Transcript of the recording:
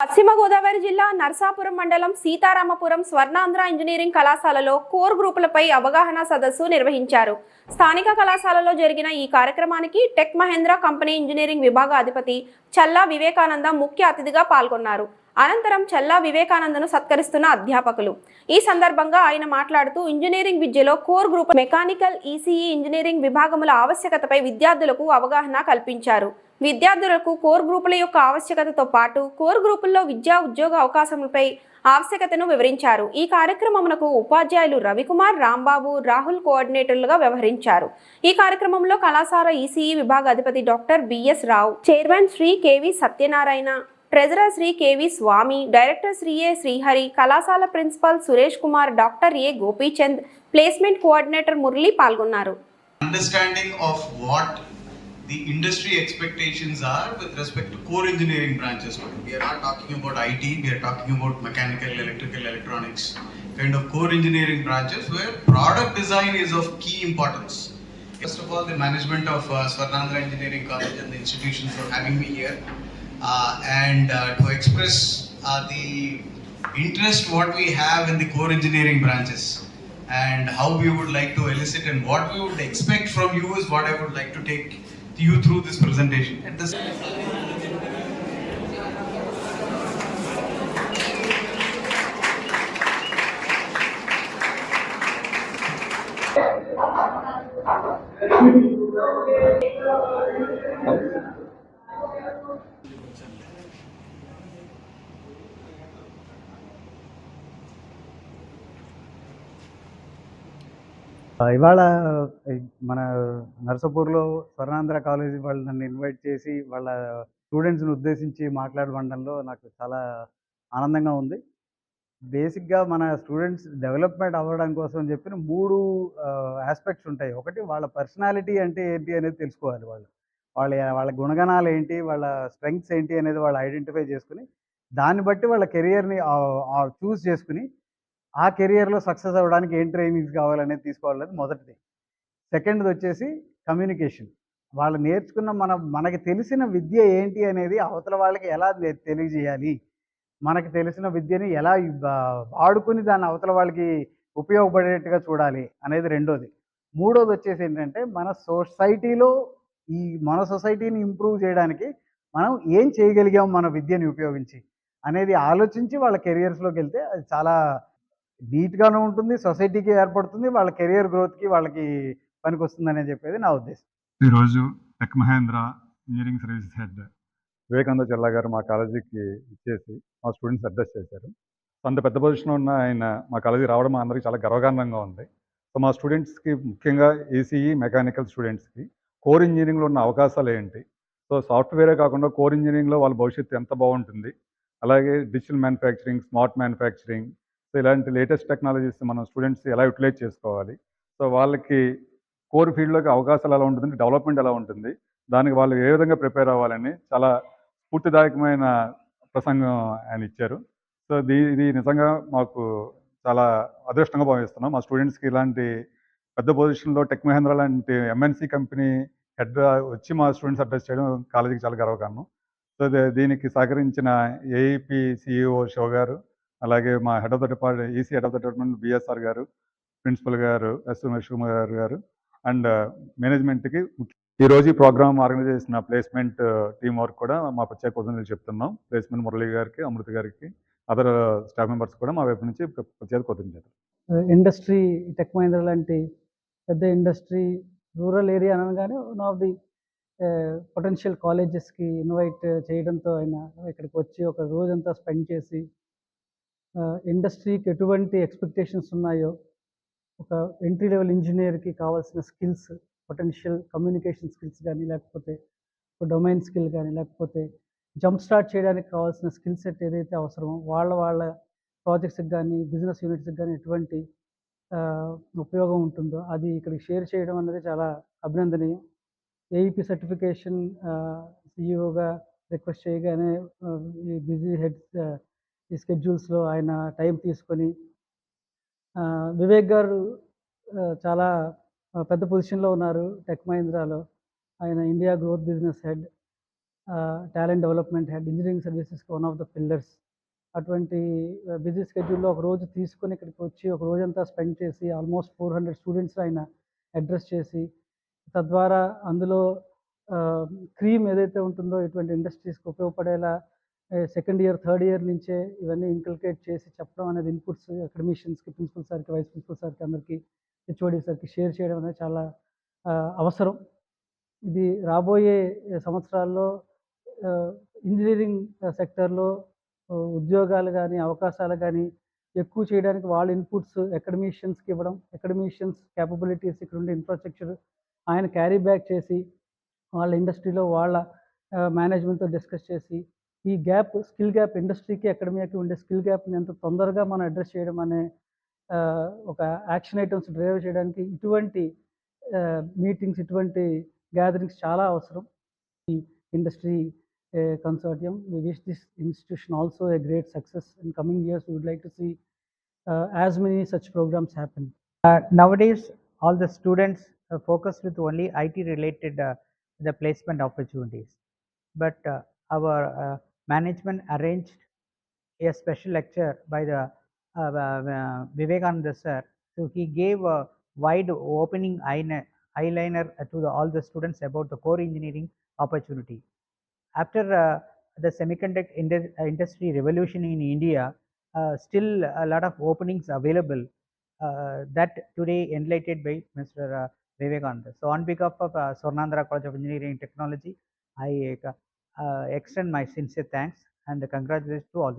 పశ్చిమ గోదావరి జిల్లా నర్సాపురం మండలం సీతారామపురం స్వర్ణాంధ్ర ఇంజనీరింగ్ కళాశాలలో కోర్ గ్రూపులపై అవగాహన సదస్సు నిర్వహించారు. స్థానిక కళాశాలలో జరిగిన ఈ కార్యక్రమానికి టెక్ మహేంద్ర కంపెనీ ఇంజనీరింగ్ విభాగ అధిపతి చల్లా వివేకానంద ముఖ్య అతిథిగా పాల్గొన్నారు. అనంతరం చల్లా వివేకానందను సత్కరిస్తున్న అధ్యాపకులు. ఈ సందర్భంగా ఆయన మాట్లాడుతూ ఇంజనీరింగ్ విద్యలో core group mechanical, ECE engineering విభాగముల ఆవశ్యకతపై విద్యార్థులకు అవగాహన కల్పించారు. విద్యార్థులకు కోర్ గ్రూపుల యొక్క ఆవశ్యకతతో పాటు కోర్ గ్రూపుల్లో విద్యా ఉద్యోగ అవకాశములపై ఆవశ్యకతను వివరించారు. ఈ కార్యక్రమమునకు ఉపాధ్యాయులు రవికుమార్, రాంబాబు, రాహుల్ కోఆర్డినేటర్లుగా వ్యవహరించారు. ఈ కార్యక్రమంలో కళాశాల ఈసీఈ విభాగ అధిపతి doctor B S Rao, chairman Shri K V Satyanarayana, treasurer Shri K V Swamy, director Shri A Srihari, కళాశాల principal Suresh Kumar, doctor A Gopichand, placement coordinator Murali పాల్గొన్నారు. Understanding of what the industry expectations are with respect to core engineering branches. We are not talking about IT, we are talking about mechanical, electrical, electronics, kind of core engineering branches where product design is of key importance. First of all, the management of Swarnandra Engineering College and the institution for having me here and to express the interest what we have in the core engineering branches and how we would like to elicit and what we would expect from you is what I would like to take you through this presentation. At this ఇవాళ మన నర్సాపూర్లో Swarnandhra college వాళ్ళు నన్ను invite చేసి వాళ్ళ స్టూడెంట్స్ని ఉద్దేశించి మాట్లాడమండంలో నాకు చాలా ఆనందంగా ఉంది. బేసిక్గా మన స్టూడెంట్స్ డెవలప్మెంట్ అవ్వడం కోసం చెప్పిన 3 ఆస్పెక్ట్స్ ఉంటాయి. ఒకటి వాళ్ళ పర్సనాలిటీ అంటే ఏంటి అనేది తెలుసుకోవాలి. వాళ్ళ వాళ్ళ గుణగణాలు ఏంటి, వాళ్ళ స్ట్రెంగ్త్స్ ఏంటి అనేది వాళ్ళు ఐడెంటిఫై చేసుకుని దాన్ని బట్టి వాళ్ళ కెరియర్ని చూస్ చేసుకుని ఆ కెరియర్‌లో సక్సెస్ అవ్వడానికి ఏం ట్రైనింగ్స్ కావాలనేది తీసుకోవాలనేది మొదటిది. సెకండ్‌ది వచ్చేసి కమ్యూనికేషన్. వాళ్ళు నేర్చుకున్న మనకి తెలిసిన విద్య ఏంటి అనేది అవతల వాళ్ళకి ఎలా తెలియజేయాలి, మనకి తెలిసిన విద్యని ఎలా వాడుకొని దాన్ని అవతల వాళ్ళకి ఉపయోగపడేట్టుగా చూడాలి అనేది రెండోది. మూడోది వచ్చేసి ఏంటంటే మన సొసైటీని ఇంప్రూవ్ చేయడానికి మనం ఏం చేయగలిగాం మన విద్యని ఉపయోగించి అనేది ఆలోచించి వాళ్ళ కెరియర్స్‌లోకి వెళ్తే అది చాలా నీట్‌గాను ఉంటుంది, సొసైటీకి ఏర్పడుతుంది, వాళ్ళ కెరియర్ గ్రోత్‌కి వాళ్ళకి పనికొస్తుందనే చెప్పేది నా ఉద్దేశం. ఈరోజు Tech Mahindra engineering services head Vivekananda Challa garu మా కాలేజీకి ఇచ్చేసి మా స్టూడెంట్స్ అడ్రస్ చేశారు. అంత పెద్ద పొజిషన్లో ఉన్న ఆయన మా కాలేజీకి రావడం మా అందరికీ చాలా గర్వకారణంగా ఉంది. సో మా స్టూడెంట్స్కి, ముఖ్యంగా ఈసీఈ మెకానికల్ స్టూడెంట్స్కి కోర్ ఇంజనీరింగ్లో ఉన్న అవకాశాలు ఏంటి, సో సాఫ్ట్వేరే కాకుండా కోర్ ఇంజనీరింగ్లో వాళ్ళ భవిష్యత్తు ఎంత బాగుంటుంది, అలాగే digital manufacturing, smart manufacturing, so ఇలాంటి లేటెస్ట్ టెక్నాలజీస్ మనం స్టూడెంట్స్ ఎలా యూటిలైజ్ చేసుకోవాలి, సో వాళ్ళకి కోర్ ఫీల్డ్లోకి అవకాశాలు ఎలా ఉంటుంది, డెవలప్మెంట్ ఎలా ఉంటుంది, దానికి వాళ్ళు ఏ విధంగా ప్రిపేర్ అవ్వాలని చాలా స్ఫూర్తిదాయకమైన ప్రసంగం ఆయన ఇచ్చారు. సో ఇది నిజంగా మాకు చాలా అదృష్టంగా భావిస్తున్నాం. మా స్టూడెంట్స్కి ఇలాంటి పెద్ద పొజిషన్లో టెక్ మహేంద్ర లాంటి ఎంఎన్సీ కంపెనీ హెడ్ వచ్చి మా స్టూడెంట్స్ అడ్రస్ చేయడం కాలేజీకి చాలా గర్వకారణం. సో దీనికి సహకరించిన ఏఈపీ సిఇఓ శివ గారు, అలాగే మా head of the department, EC head of the department BSR గారు, ప్రిన్సిపల్ గారు శివకుమార్ గారు అండ్ మేనేజ్మెంట్కి ఈరోజు ఈ ప్రోగ్రామ్ ఆర్గనైజ్ చేసిన ప్లేస్మెంట్ టీమ్ వర్క్ కూడా మా ప్రత్యేక కృతజ్ఞతలు చెప్తున్నాం. ప్లేస్మెంట్ మురళి గారికి, అమృత గారికి, అదర్ స్టాఫ్ మెంబర్స్ కూడా మా వైపు నుంచి ప్రత్యేక కృతజ్ఞతలు. ఇండస్ట్రీ టెక్ మహేంద్ర లాంటి పెద్ద ఇండస్ట్రీ రూరల్ ఏరియా అనగానే వన్ ఆఫ్ ది పొటెన్షియల్ కాలేజెస్కి ఇన్వైట్ చేయడంతో ఆయన ఇక్కడికి వచ్చి ఒక రోజంతా స్పెండ్ చేసి ఇండస్ట్రీకి ఎటువంటి ఎక్స్పెక్టేషన్స్ ఉన్నాయో, ఒక ఎంట్రీ లెవెల్ ఇంజనీర్కి కావాల్సిన స్కిల్స్, పొటెన్షియల్ కమ్యూనికేషన్ స్కిల్స్ కానీ, లేకపోతే ఒక డొమైన్ స్కిల్ కానీ, లేకపోతే జంప్ స్టార్ట్ చేయడానికి కావాల్సిన స్కిల్ సెట్ ఏదైతే అవసరమో వాళ్ళ ప్రాజెక్ట్స్కి కానీ, బిజినెస్ యూనిట్స్కి కానీ ఎటువంటి ఉపయోగం ఉంటుందో అది ఇక్కడికి షేర్ చేయడం అనేది చాలా అభినందనీయం. ఏఈపీ సర్టిఫికేషన్ సిఇఓగా రిక్వెస్ట్ చేయగానే ఈ బిజీ హెడ్స్ ఈ స్కెడ్యూల్స్లో ఆయన టైం తీసుకొని, వివేక్ గారు చాలా పెద్ద పొజిషన్లో ఉన్నారు టెక్ మహీంద్రాలో. ఆయన India growth business head. Talent development head, engineering సర్వీసెస్కి వన్ ఆఫ్ ద పిల్లర్స్. అటువంటి బిజీ స్కెడ్యూల్లో ఒక రోజు తీసుకొని ఇక్కడికి వచ్చి ఒక రోజంతా స్పెండ్ చేసి ఆల్మోస్ట్ 400 స్టూడెంట్స్ ఆయన అడ్రస్ చేసి, తద్వారా అందులో క్రీమ్ ఏదైతే ఉంటుందో ఇటువంటి ఇండస్ట్రీస్కి ఉపయోగపడేలా సెకండ్ ఇయర్, థర్డ్ ఇయర్ నుంచే ఇవన్నీ ఇంకల్కేట్ చేసి చెప్పడం అనేది ఇన్పుట్స్ అకాడమిషియన్స్కి, ప్రిన్సిపల్ సార్కి, వైస్ ప్రిన్సిపల్ సార్కి, అందరికీ, హెచ్ఓడి సార్కి షేర్ చేయడం అనేది చాలా అవసరం. ఇది రాబోయే సంవత్సరాల్లో ఇంజనీరింగ్ సెక్టర్లో ఉద్యోగాలు కానీ, అవకాశాలు కానీ ఎక్కువ చేయడానికి వాళ్ళ ఇన్పుట్స్ అకాడమిషియన్స్కి ఇవ్వడం, అకాడమిషియన్స్ క్యాపబిలిటీస్ ఇక్కడ ఉండే ఇన్ఫ్రాస్ట్రక్చర్ ఆయన క్యారీ బ్యాక్ చేసి వాళ్ళ ఇండస్ట్రీలో వాళ్ళ మేనేజ్మెంట్తో డిస్కస్ చేసి ఈ గ్యాప్, స్కిల్ గ్యాప్, ఇండస్ట్రీకి అకాడమీకి ఉండే స్కిల్ గ్యాప్ని ఎంత తొందరగా మనం అడ్రస్ చేయడం అనే ఒక యాక్షన్ ఐటమ్స్ డ్రైవ్ చేయడానికి ఇటువంటి మీటింగ్స్, ఇటువంటి గ్యాదరింగ్స్ చాలా అవసరం. ఈ industry consortium. We wish this institution also a great success. In coming years, we would like to see as many such programs happen. Nowadays, all the students are focused with only IT related the placement opportunities. But our management arranged a special lecture by the Vivekananda sir. So he gave a wide opening eyeliner to all the students about the core engineering opportunity. After the semiconductor industry revolution in India, still a lot of openings available that today enlightened by Mr. Vivekananda. So on behalf of Swarnandhara College of Engineering and Technology, I extend my sincere thanks and congratulations to all the